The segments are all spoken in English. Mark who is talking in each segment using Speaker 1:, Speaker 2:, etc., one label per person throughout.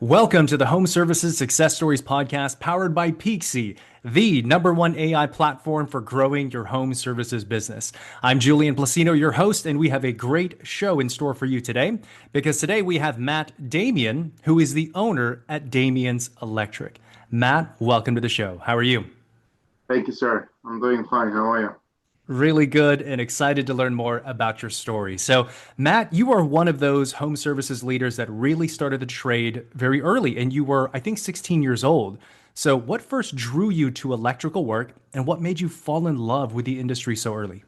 Speaker 1: Welcome to the Home Services Success Stories podcast powered by Peakzi, the #1 AI platform for growing your home services business. I'm Julian Placino, your host, and we have a great show in store for you today because today we have Matt Damyan, who is the owner at Damyans Electric. Matt, welcome to the show. How are you?
Speaker 2: Thank you, sir. I'm doing fine. How are you?
Speaker 1: Really good and excited to learn more about your story. So, Matt, you are one of those home services leaders that really started the trade very early, and you were, I think, 16 years old. So, what first drew you to electrical work, and what made you fall in love with the industry so early?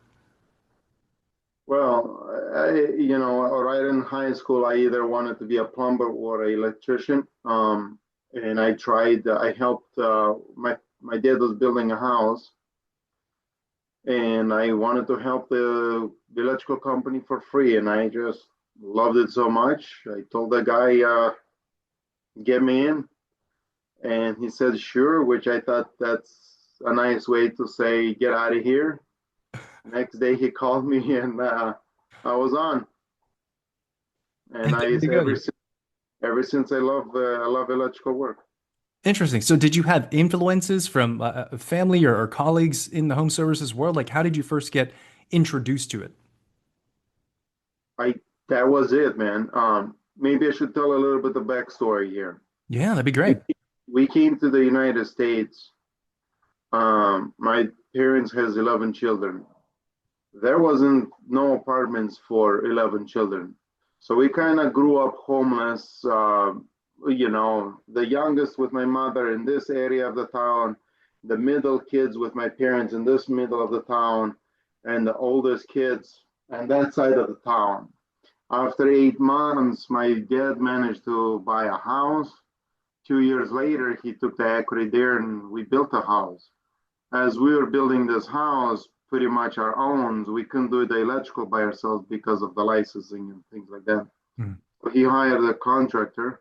Speaker 2: Well, right in high school, I either wanted to be a plumber or an electrician. And I tried. I helped. My dad was building a house, and I wanted to help the electrical company for free. And I just loved it so much. I told the guy, "Get me in," and he said, "Sure," which I thought that's a nice way to say, "Get out of here." Next day he called me and I was on. And
Speaker 1: And there you go.
Speaker 2: ever since I love electrical work.
Speaker 1: Interesting. So, did you have influences from family or colleagues in the home services world? Like, how did you first get introduced to it?
Speaker 2: I That was it, man. Maybe I should tell a little bit of backstory here.
Speaker 1: Yeah, that'd be
Speaker 2: We,
Speaker 1: great.
Speaker 2: we came to the United States. My parents has 11 children. There wasn't no apartments for 11 children. So we kind of grew up homeless. The youngest with my mother in this area of the town, the middle kids with my parents in this middle of the town, and the oldest kids on that side of the town. After 8 months, my dad managed to buy a house. 2 years later, he took the equity there and we built a house. As we were building this house, pretty much our own, we couldn't do the electrical by ourselves because of the licensing and things like that.
Speaker 1: Hmm.
Speaker 2: So he hired a contractor.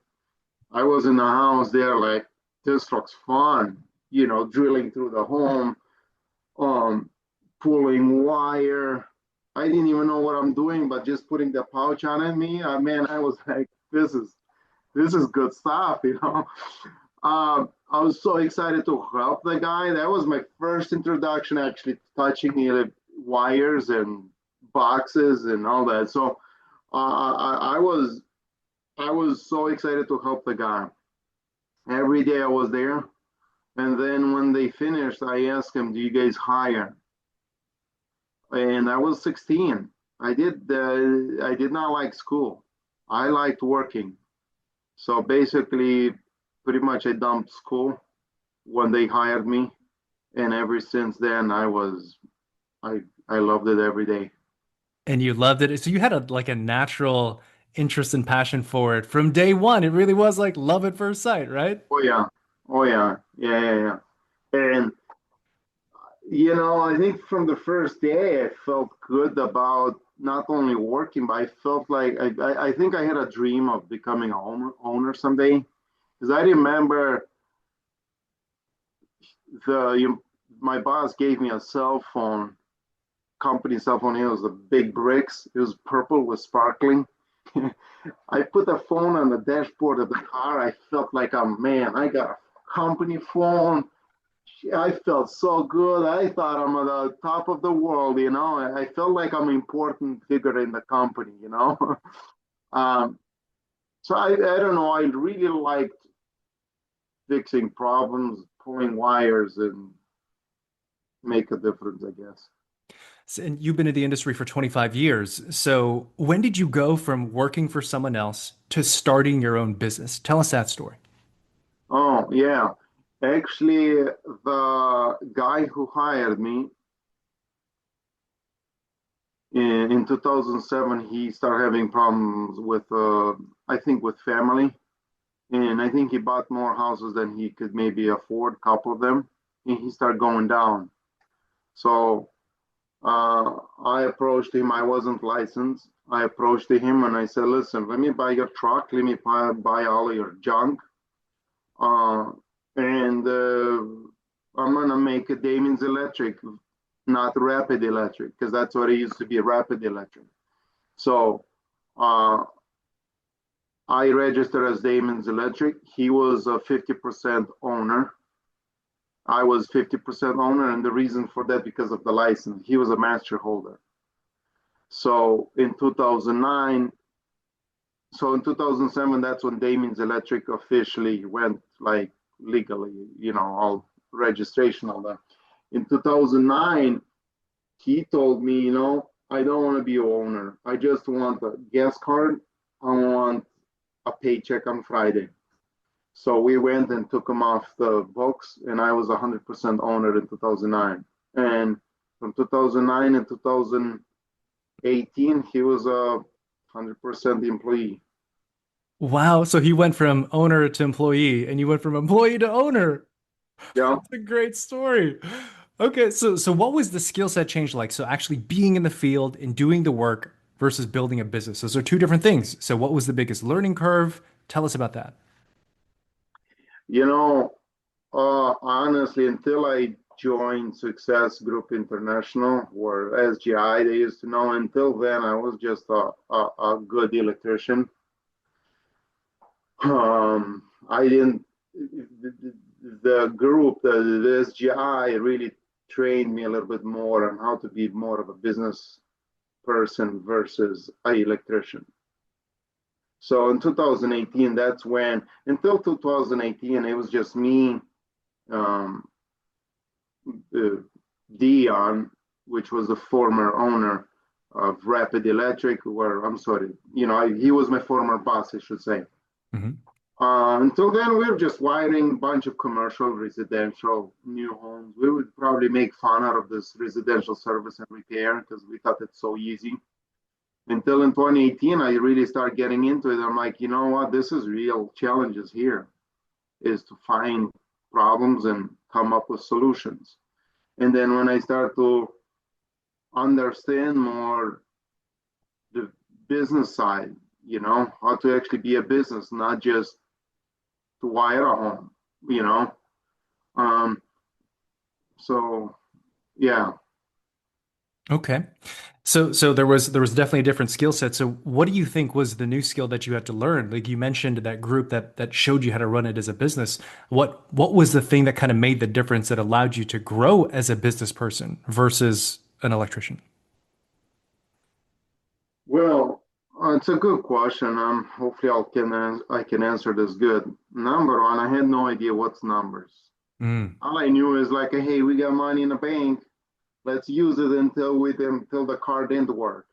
Speaker 2: I was in the house there, like, this looks fun, drilling through the home, um, pulling wire. I didn't even know what I'm doing, but just putting the pouch on me, man, I was like, this is good stuff. I was so excited to help the guy. That was my first introduction, actually touching wires and boxes and all that. So I was so excited to help the guy. Every day I was there, and then when they finished, I asked him, "Do you guys hire?" And I was 16. I did not like school. I liked working. So basically, pretty much I dumped school when they hired me, and ever since then I loved it every day.
Speaker 1: And you loved it. So you had a natural interest and passion for it from day one. It really was like love at first sight, right?
Speaker 2: Oh yeah, oh yeah, yeah, yeah, yeah. And I think from the first day I felt good about not only working, but I felt like I think I had a dream of becoming a owner someday. Because I remember my boss gave me a cell phone, company cell phone. It was the big bricks. It was purple with sparkling. I put the phone on the dashboard of the car. I felt like a man. I got a company phone. I felt so good. I thought I'm at the top of the world. I felt like I'm an important figure in the company. um, so I don't know. I really liked fixing problems, pulling wires, and make a difference, I guess.
Speaker 1: And you've been in the industry for 25 years. So when did you go from working for someone else to starting your own business? Tell us that story.
Speaker 2: Oh, yeah. Actually, the guy who hired me in 2007, he started having problems with, I think, with family. And I think he bought more houses than he could maybe afford, a couple of them. And he started going down. So I approached him. I wasn't licensed. I approached him and I said, "Listen, let me buy your truck. Let me buy all of your junk. Uh, and I'm gonna make a Damyans Electric, not Rapid Electric, because that's what it used to be, Rapid Electric." So uh, I registered as Damyans Electric. He was a 50% owner. I was 50% owner, and the reason for that because of the license. He was a master holder. So in 2009, so in 2007, that's when Damyans Electric officially went like legally, all registration, all that. In 2009, he told me, I don't want to be an owner. I just want a gas card. I want a paycheck on Friday. So we went and took him off the books, and I was 100% owner in 2009. And from 2009 and 2018, he was a 100% employee.
Speaker 1: Wow. So he went from owner to employee, and you went from employee to owner.
Speaker 2: Yeah.
Speaker 1: That's a great story. Okay, so what was the skill set change like? So actually being in the field and doing the work versus building a business. Those are two different things. So what was the biggest learning curve? Tell us about that.
Speaker 2: You know, honestly, until I joined Success Group International, or SGI, they used to know, until then, I was just a good electrician. I didn't, the group, the SGI really trained me a little bit more on how to be more of a business person versus an electrician. So in 2018, that's when, until 2018, it was just me, um, Dion, which was the former owner of Rapid Electric, where I'm sorry, he was my former boss, I should say.
Speaker 1: Mhm.
Speaker 2: Until then, we were just wiring a bunch of commercial, residential, new homes. We would probably make fun out of this residential service and repair because we thought it's so easy. Until in 2018, I really started getting into it. I'm like, you know what? This is real challenges here, is to find problems and come up with solutions. And then when I start to understand more the business side, how to actually be a business, not just to wire a home, you know. Um, so yeah.
Speaker 1: Okay. So there was definitely a different skill set. So what do you think was the new skill that you had to learn? Like you mentioned that group that showed you how to run it as a business. What was the thing that kind of made the difference that allowed you to grow as a business person versus an electrician?
Speaker 2: Well, it's a good question. Hopefully I can answer this good. Number one, I had no idea what's numbers.
Speaker 1: Mm.
Speaker 2: All I knew is like, hey, we got money in the bank. Let's use it until the card didn't work.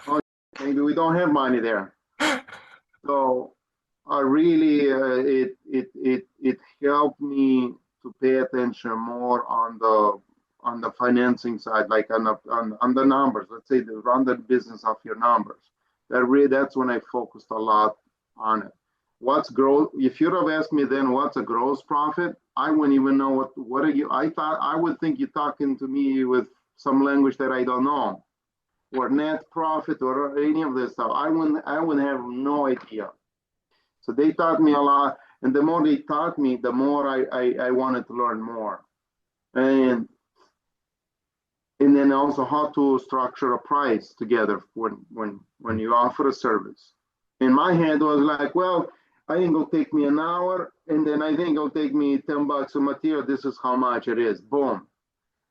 Speaker 2: Oh, maybe we don't have money there. So really, it helped me to pay attention more on the financing side, like on the numbers. Let's say the run the business of your numbers. That's when I focused a lot on it. What's growth? If you'd have asked me then what's a gross profit, I wouldn't even know what are you. I thought I would think you're talking to me with some language that I don't know, or net profit, or any of this stuff. I wouldn't have no idea. So they taught me a lot, and the more they taught me, the more I wanted to learn more, and and then also how to structure a price together when you offer a service. In my head was like, well, I think it'll take me an hour, and then I think it'll take me $10 of material. This is how much it is. Boom.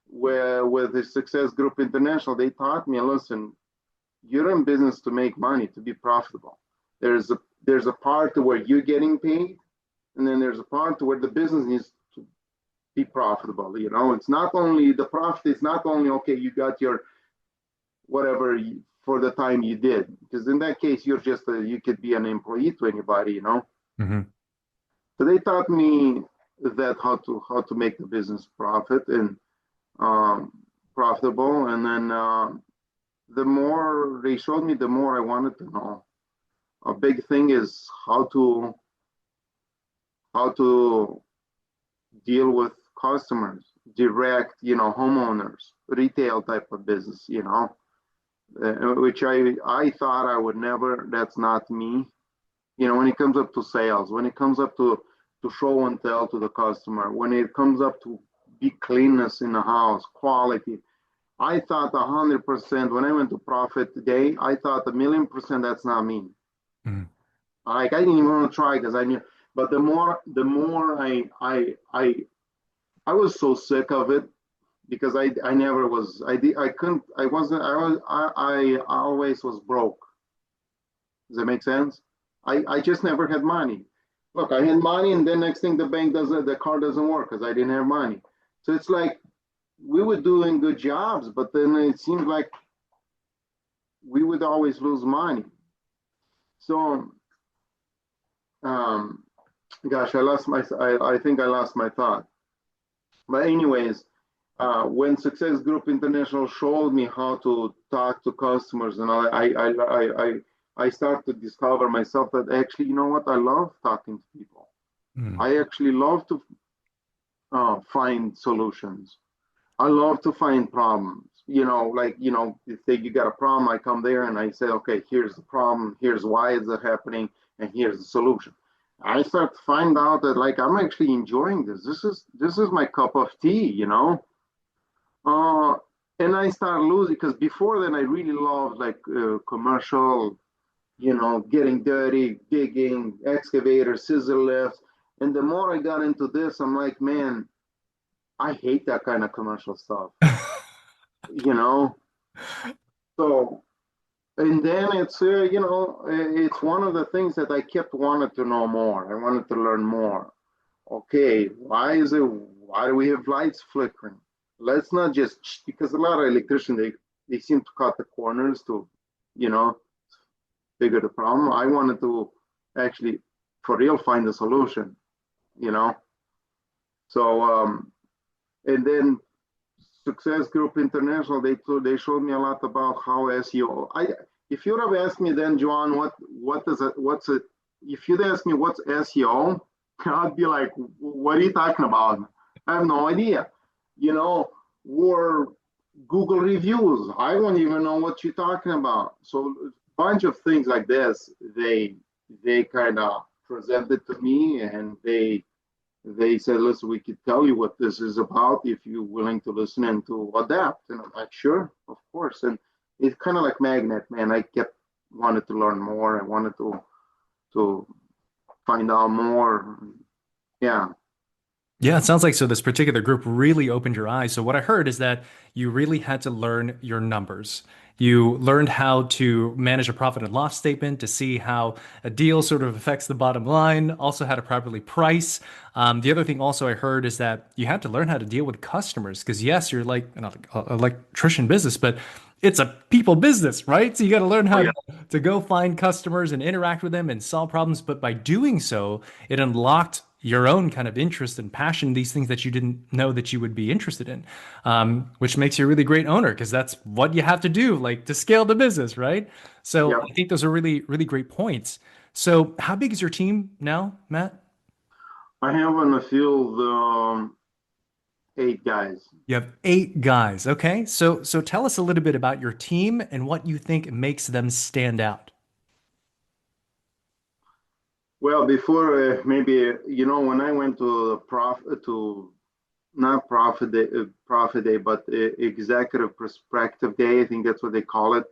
Speaker 2: Where with the Success Group International, they taught me, listen, you're in business to make money, to be profitable. There's a part where you're getting paid, and then there's a part where the business needs to be profitable. It's not only the profit. It's not only okay. You got your whatever for the time you did, because in that case you could be an employee to anybody.
Speaker 1: Hmm.
Speaker 2: So they taught me that how to make the business profit and um, profitable, and then the more they showed me, the more I wanted to know. A big thing is how to deal with customers, direct, homeowners, retail type of business, which I thought I would never. That's not me. When it comes up to sales, when it comes up to show and tell to the customer, when it comes up to be cleanness in the house, quality, I thought 100%. When I went to Profit today, I thought 1,000,000% that's not me.
Speaker 1: Hmm.
Speaker 2: Like I didn't even want to try because I knew. But the more I was so sick of it because I never was I couldn't I wasn't I was I always was broke. Does that make sense? I just never had money. Look, I had money, and then next thing the car doesn't work because I didn't have money. So it's like we were doing good jobs, but then it seemed like we would always lose money. So, um, gosh, I think I lost my thought. But anyways, when Success Group International showed me how to talk to customers, and I start to discover myself that actually, you know what, I love talking to people.
Speaker 1: Mm.
Speaker 2: I actually love to find solutions. I love to find problems. Like if you got a problem, I come there and I say, okay, here's the problem, here's why is it happening, and here's the solution. I start to find out that like I'm actually enjoying this. This is my cup of tea. Uh, and I start losing because before then I really loved like commercial, getting dirty, digging, excavator, scissor lifts. And the more I got into this, I'm like, man, I hate that kind of commercial stuff, you know? So, and then it's one of the things that I kept wanting to know more. I wanted to learn more. Okay, why do we have lights flickering? Let's not just, because a lot of electricians, they seem to cut the corners to, you know, figure the problem. I wanted to actually, for real, find the solution, you know? So, and then Success Group International, they showed me a lot about how SEO. If you'd have asked me then, John, if you'd asked me what's SEO, I'd be like, what are you talking about? I have no idea. Or Google reviews. I don't even know what you're talking about. So a bunch of things like this, they kind of presented to me, and they said, listen, we could tell you what this is about if you're willing to listen and to adapt. And I'm like, sure, of course. And it's kind of like magnet, man. I kept wanted to learn more. I wanted to find out more. Yeah.
Speaker 1: Yeah, it sounds like so this particular group really opened your eyes. So what I heard is that you really had to learn your numbers. You learned how to manage a profit and loss statement to see how a deal sort of affects the bottom line, also how to properly price. The other thing also I heard is that you had to learn how to deal with customers because yes, you're like not an electrician business, but it's a people business, right? So you got to learn
Speaker 2: Oh,
Speaker 1: how
Speaker 2: yeah.
Speaker 1: to go find customers and interact with them and solve problems. But by doing so, it unlocked your own kind of interest and passion, these things that you didn't know that you would be interested in, which makes you a really great owner because that's what you have to do, like to scale the business, right? So
Speaker 2: Yeah.
Speaker 1: I think those are really, really great points. So how big is your team now, Matt?
Speaker 2: I have in the field 8 guys.
Speaker 1: You have 8 guys. Okay. So tell us a little bit about your team and what you think makes them stand out.
Speaker 2: Well, before maybe when I went to not profit day, but executive perspective day, I think that's what they call it.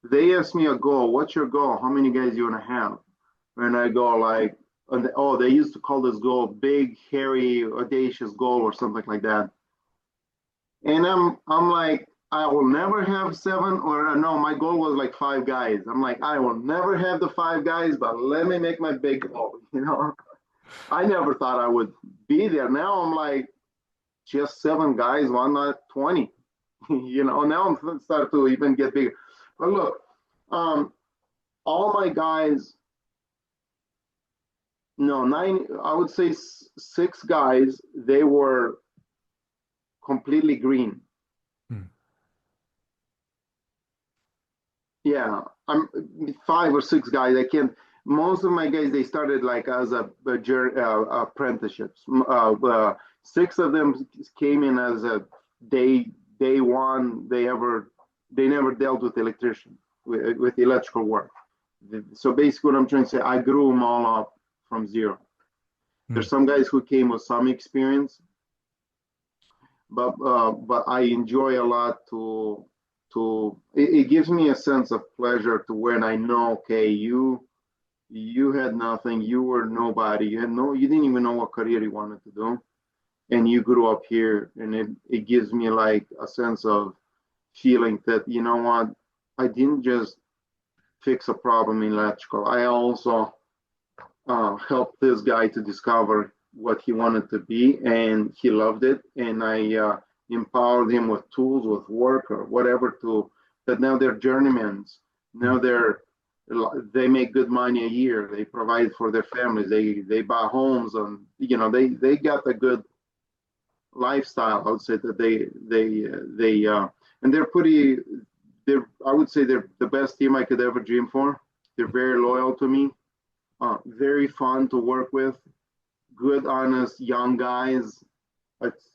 Speaker 2: They asked me a goal. What's your goal? How many guys you want to have? And I go like, oh, they used to call this goal big, hairy, audacious goal or something like that. And I'm like, I will never have seven, or no, my goal was like 5 guys. I'm like, I will never have the 5 guys, but let me make my big goal. I never thought I would be there. Now I'm like, just 7 guys, why not 20? Now I'm starting to even get bigger. But look, um, all my guys, no, nine, I would say 6 guys, they were completely green.
Speaker 1: Hmm.
Speaker 2: Yeah, I'm 5 or 6 guys. I can't. Most of my guys they started like as apprenticeships. 6 of them came in as a day one. They never dealt with electrician with electrical work. So basically, what I'm trying to say, I grew them all up from zero.
Speaker 1: Hmm.
Speaker 2: There's some guys who came with some experience, but I enjoy a lot to it gives me a sense of pleasure to when I know, okay, You had nothing. You were nobody. You didn't even know what career you wanted to do. And you grew up here, and it gives me like a sense of feeling that, you know what, I didn't just fix a problem in electrical. I also helped this guy to discover what he wanted to be, and he loved it. And I empowered him with tools, with work, or whatever to that. Now they're journeymen. Now they make good money a year. They provide for their families. They buy homes, and they got a good lifestyle. I would say that and they're pretty. They're I would say they're the best team I could ever dream for. They're very loyal to me, very fun to work with, good, honest, young guys.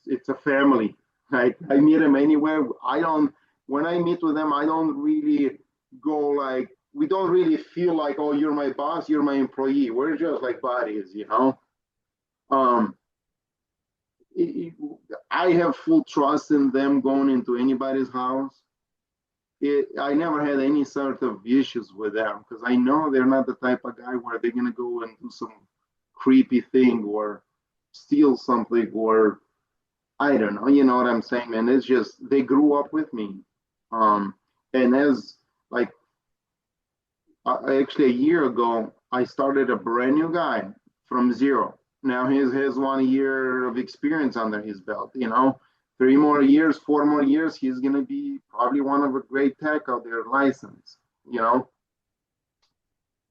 Speaker 2: It's a family. I meet them anywhere. I don't When I meet with them, I don't really go like we don't really feel like, oh, you're my boss, you're my employee. We're just like buddies. Um, it, I have full trust in them going into anybody's house. I never had any sort of issues with them because I know they're not the type of guy where they're gonna go and do some creepy thing or steal something or I don't know. You know what I'm saying, man? It's just they grew up with me, um, and as like actually a year ago, I started a brand new guy from zero. Now he has 1 year of experience under his belt. 3 more years, 4 more years, he's gonna be probably one of a great tech out there licensed. You know,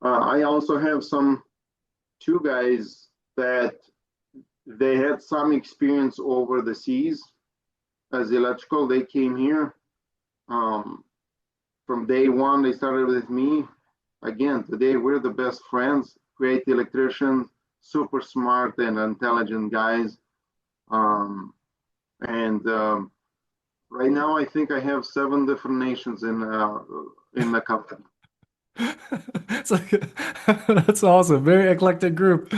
Speaker 2: I also have some two guys that they had some experience over the seas as electrical. They came here um, from day one. They started with me. Again, today we're the best friends. Great electricians, super smart and intelligent guys. And right now, I think I have 7 different nations in the company.
Speaker 1: It's like that's awesome. Very eclectic group.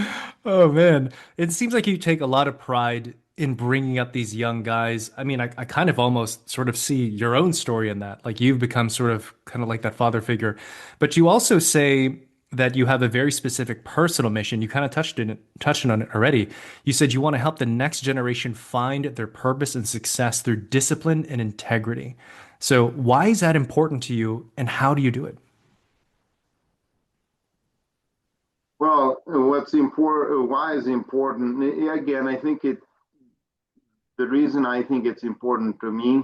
Speaker 1: Oh man. It seems like you take a lot of pride in bringing up these young guys. I mean, I kind of almost sort of see your own story in that. Like you've become sort of kind of like that father figure. But you also say that you have a very specific personal mission. You kind of touched on it already. You said you want to help the next generation find their purpose and success through discipline and integrity. So why is that important to you and how do you do it?
Speaker 2: Well, what's important? Why is important? Again, I think it. The reason I think it's important to me,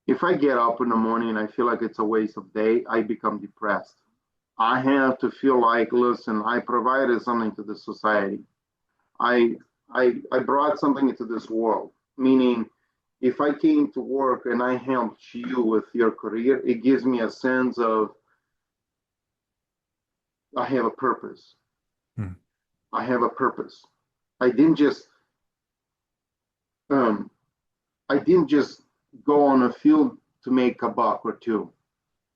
Speaker 2: if I get up in the morning and I feel like it's a waste of day, I become depressed. I have to feel like, listen, I provided something to the society. I I brought something into this world. Meaning, if I came to work and I helped you with your career, it gives me a sense of I have a purpose.
Speaker 1: Hmm.
Speaker 2: I have a purpose. I didn't just um, I didn't just go on a field to make a buck or two.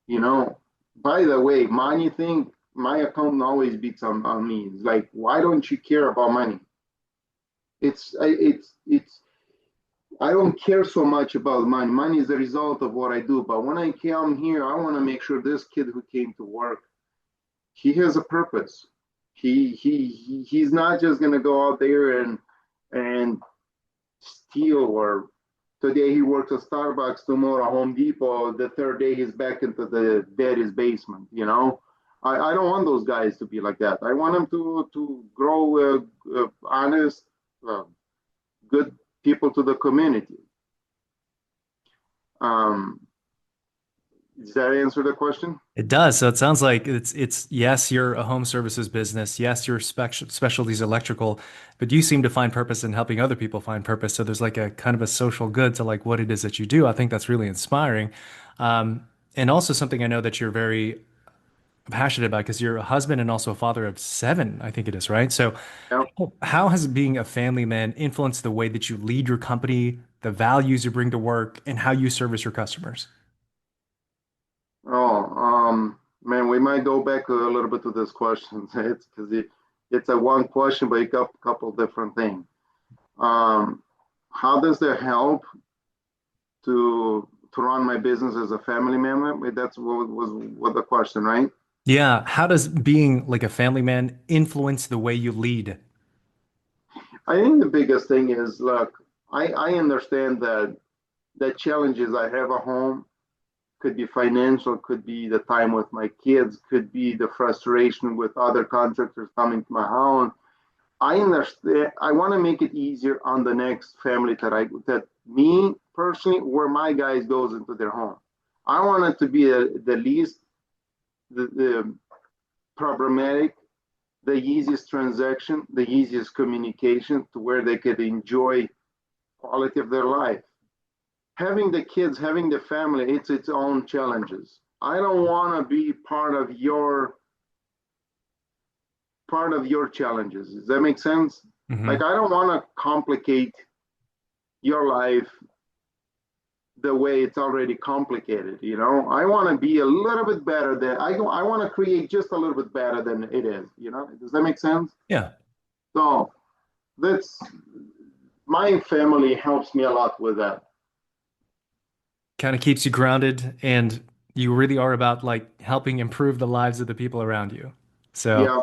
Speaker 2: You know. By the way, money thing, my account always beats on me. It's like, why don't you care about money? It's I don't care so much about money. Money is the result of what I do. But when I come here, I want to make sure this kid who came to work, he has a purpose. He's not just gonna go out there and steal or today he works at Starbucks, tomorrow Home Depot, the third day he's back into the daddy's basement. I don't want those guys to be like that. I want them to grow honest, uh, good people to the community. Um, does that answer the question?
Speaker 1: It does. So it sounds like it's yes, you're a home services business. Yes, your specialties electrical, but you seem to find purpose in helping other people find purpose. So there's like a kind of a social good to like what it is that you do. I think that's really inspiring. And also something I know that you're very passionate about because you're a husband and also a father of seven, I think it is, right? So
Speaker 2: Yeah.
Speaker 1: how has being a family man influenced the way that you lead your company, the values you bring to work, and how you service your customers?
Speaker 2: Oh, man, we might go back a little bit to this question. It's because it's a one question, but it got a couple different things. Um, how does that help to run my business as a family member? That's what was what the question, right?
Speaker 1: Yeah. How does being like a family man influence the way you lead?
Speaker 2: I think the biggest thing is, look, I understand that the challenges I have at home could be financial, could be the time with my kids, could be the frustration with other contractors coming to my house. I understand. I want to make it easier on the next family that me personally, where my guys goes into their home. I want it to be the least the problematic, the easiest transaction, the easiest communication to where they could enjoy quality of their life. Having the kids, having the family, it's its own challenges. I don't want to be part of your challenges. Does that make sense? Like,
Speaker 1: Hmm.
Speaker 2: I don't want to complicate your life the way it's already complicated. I want to be a little bit better than I want to create just a little bit better than it is. Does that make sense?
Speaker 1: Yeah.
Speaker 2: So that's my family helps me a lot with that.
Speaker 1: Kind of keeps you grounded and you really are about like helping improve the lives of the people around you. So,
Speaker 2: Yeah.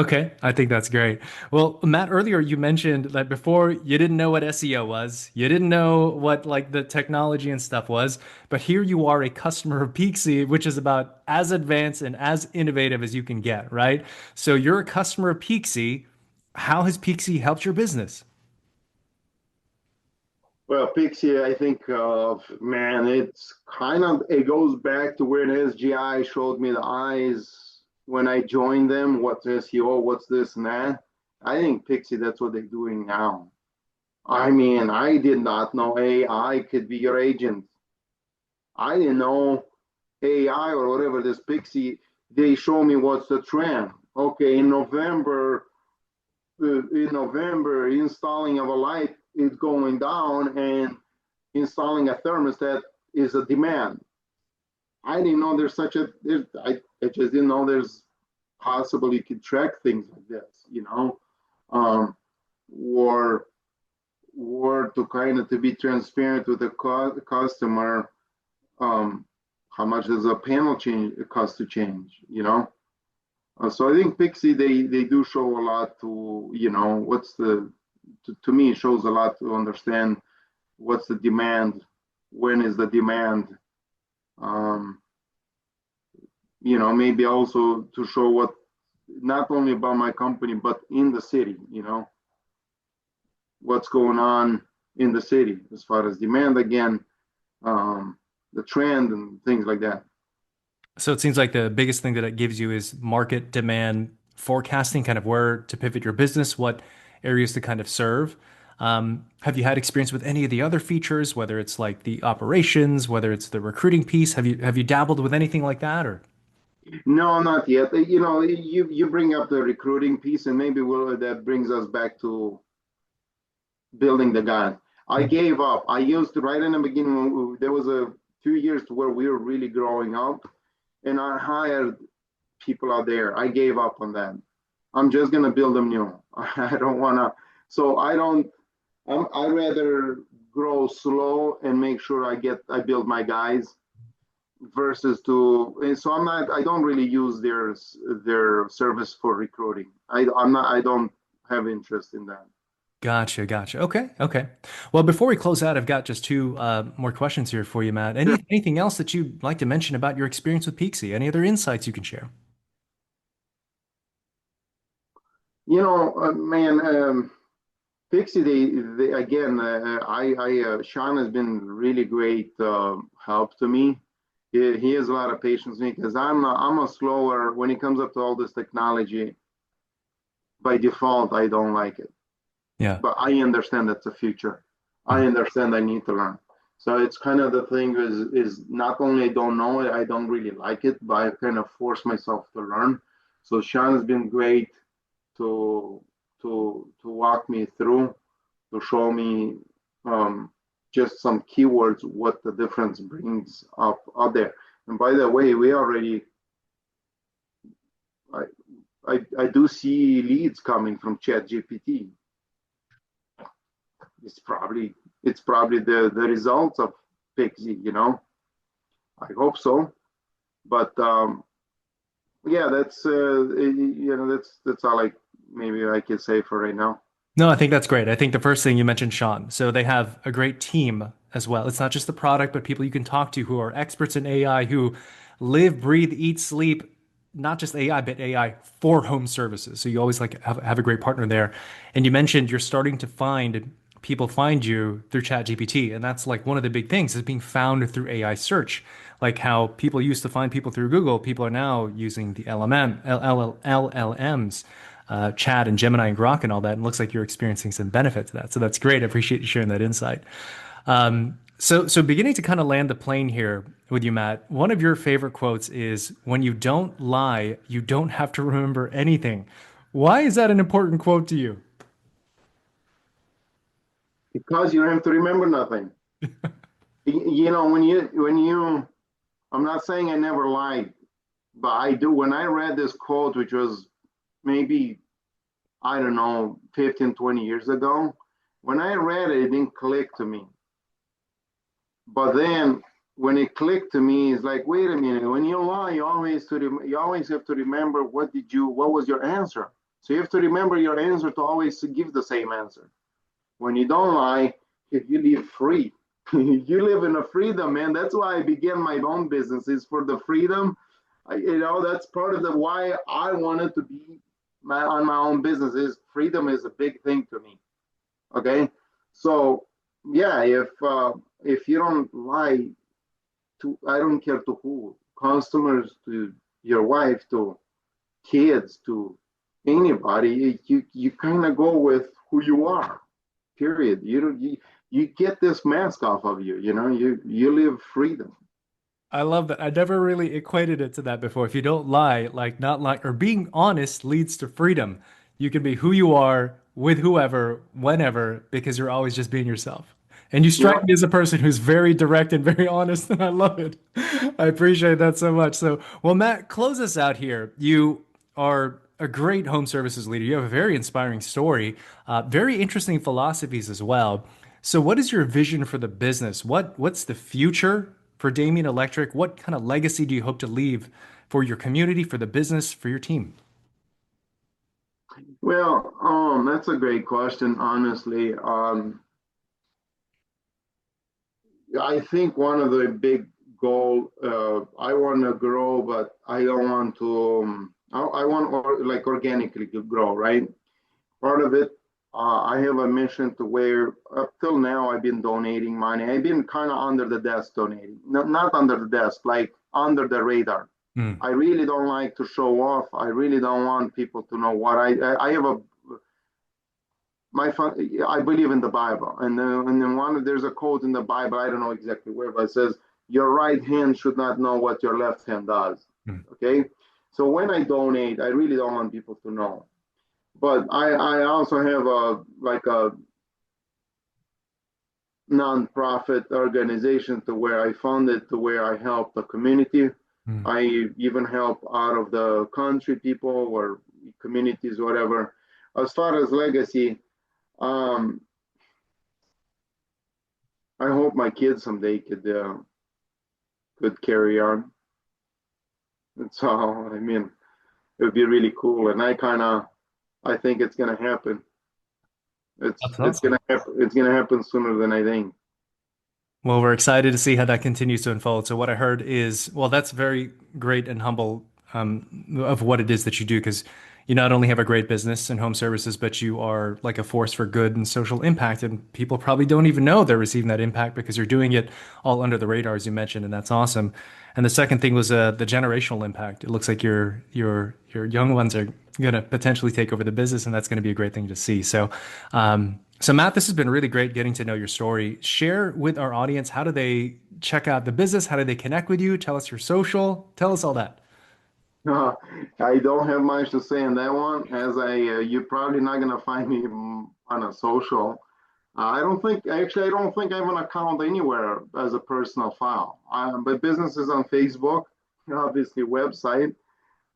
Speaker 1: okay, I think that's great. Well, Matt, earlier you mentioned that before you didn't know what SEO was, you didn't know what like the technology and stuff was, but here you are a customer of Peakzi, which is about as advanced and as innovative as you can get, right? So you're a customer of Peakzi. How has Peakzi helped your business?
Speaker 2: Well, Peakzi, I think, man, it goes back to where the SGI showed me the eyes when I joined them. What's SEO? What's this and that? I think Peakzi, that's what they're doing now. I mean, I did not know AI could be your agent. I didn't know AI or whatever this Peakzi, they show me what's the trend. Okay, in November, installing of a light is going down and installing a thermostat is a demand. I didn't know I just didn't know there's possible you could track things like this, um, or to kind of to be transparent with the customer, um, how much does a panel change cost to change. So I think Peakzi they do show a lot to what's the to me it shows a lot to understand what's the demand, when is the demand, um, maybe also to show what not only about my company but in the city, what's going on in the city as far as demand again, um, the trend and things like that.
Speaker 1: So it seems like the biggest thing that it gives you is market demand forecasting, kind of where to pivot your business, what areas to kind of serve. Have you had experience with any of the other features, whether it's like the operations, whether it's the recruiting piece? Have you dabbled with anything like that or?
Speaker 2: No, not yet. You bring up the recruiting piece, and maybe that brings us back to building the gun. I
Speaker 1: Mhm.
Speaker 2: gave up. I used to right in the beginning. There was a few years to where we were really growing up, and I hired people out there. I gave up on that. I'm just gonna build them new. I don't wanna. So I don't. I rather grow slow and make sure I build my guys versus to. And so I'm not. I don't really use their service for recruiting. I'm not. I don't have interest in that.
Speaker 1: Gotcha, gotcha. Okay, okay. Well, before we close out, I've got just two more questions here for you, Matt. Anything else that you'd like to mention about your experience with Peaksy? Any other insights you can share?
Speaker 2: Man, Peakzi, they again, Sean has been really great help to me. He has a lot of patience with me because I'm a slower when it comes up to all this technology. By default, I don't like it,
Speaker 1: Yeah.
Speaker 2: but I understand that's the future. I understand I need to learn. So it's kind of the thing is not only I don't know it, I don't really like it, but I kind of force myself to learn. So Sean has been great to walk me through, to show me just some keywords, what the difference brings up out there. And by the way, I, I do see leads coming from ChatGPT. It's probably it's probably the results of Peakzi. I hope so. But yeah, that's all I maybe I could say for right now.
Speaker 1: No, I think that's great. I think the first thing you mentioned, Sean. So they have a great team as well. It's not just the product, but people you can talk to who are experts in AI, who live, breathe, eat, sleep, not just AI, but AI for home services. So you always like have a great partner there. And you mentioned you're starting to find people find you through ChatGPT, and that's like one of the big things is being found through AI search. Like how people used to find people through Google, people are now using the LLMs, Chat and Gemini and Grok and all that. And it looks like you're experiencing some benefit to that. So that's great. I appreciate you sharing that insight. So beginning to kind of land the plane here with you, Matt, one of your favorite quotes is, "When you don't lie, you don't have to remember anything." Why is that an important quote to you?
Speaker 2: Because you don't have to remember nothing. You know, when you I'm not saying I never lied, but I do. When I read this quote, which was maybe, I don't know, 15, 20 years ago, when I read it, it didn't click to me. But then when it clicked to me, it's like, wait a minute, when you lie, you always have to remember what was your answer. So you have to remember your answer to always give the same answer. When you don't lie, you live free. You live in a freedom, man. That's why I began my own business, is for the freedom. That's part of the why I wanted to be on my own business. Is freedom is a big thing to me. Okay, so yeah, if you don't lie to, I don't care to who, customers, to your wife, to kids, to anybody, you kind of go with who you are. Period. You get this mask off of you. You live freedom.
Speaker 1: I love that. I never really equated it to that before. If you don't lie, like not like, or being honest leads to freedom. You can be who you are with whoever, whenever, because you're always just being yourself. And you strike
Speaker 2: Yep.
Speaker 1: me as a person who's very direct and very honest, and I love it. I appreciate that so much. So, well, Matt, close us out here. You are a great home services leader. You have a very inspiring story, very interesting philosophies as well. So, what is your vision for the business? What's the future for Damien Electric? What kind of legacy do you hope to leave for your community, for the business, for your team?
Speaker 2: Well, that's a great question, honestly. I think one of the big goal, I want to grow, but I don't want to. I want like organically to grow, right? Part of it, I have a mission to where up till now I've been donating money. I've been kind of under the desk donating, not under the desk, like under the radar.
Speaker 1: Mm,
Speaker 2: I really don't like to show off. I really don't want people to know what I have a my I believe in the Bible, and then there's a quote in the Bible. I don't know exactly where, but it says your right hand should not know what your left hand does.
Speaker 1: mm,
Speaker 2: Okay, so when I donate, I really don't want people to know. But I also have a non-profit organization to where I funded to where I help the community.
Speaker 1: mm.
Speaker 2: I even help out of the country people or communities, whatever. As far as legacy, um, I hope my kids someday could carry on. That's all. I mean, it would be really cool, and I think it's gonna happen. It's
Speaker 1: That's
Speaker 2: it's
Speaker 1: awesome.
Speaker 2: gonna happen. It's gonna happen sooner than I think.
Speaker 1: Well, we're excited to see how that continues to unfold. So what I heard is, well, that's very great and humble of what it is that you do, because you not only have a great business and home services, but you are like a force for good and social impact. And people probably don't even know they're receiving that impact because you're doing it all under the radar, as you mentioned, and that's awesome. And the second thing was the generational impact. It looks like your young ones are going to potentially take over the business, and that's going to be a great thing to see. So Matt, this has been really great getting to know your story. Share with our audience, how do they check out the business? How do they connect with you? Tell us your social. Tell us all that.
Speaker 2: Uh, I don't have much to say on that one, as you're probably not gonna find me on a social. I don't think I have an account anywhere as a personal file. But business is on Facebook, obviously website.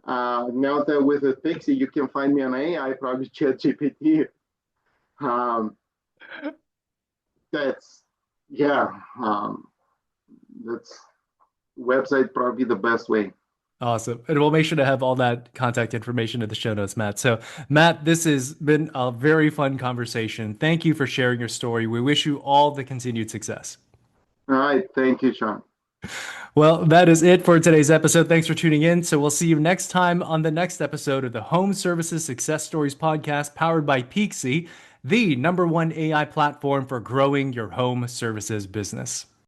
Speaker 2: Now that with the Peakzi, you can find me on AI, probably ChatGPT. Um, that's yeah, that's website probably the best way.
Speaker 1: Awesome. And we'll make sure to have all that contact information in the show notes, Matt. So, Matt, this has been a very fun conversation. Thank you for sharing your story. We wish you all the continued success.
Speaker 2: All right. Thank you, Sean.
Speaker 1: Well, that is it for today's episode. Thanks for tuning in. So, we'll see you next time on the next episode of the Home Services Success Stories podcast powered by Peakzi, the #1 AI platform for growing your home services business.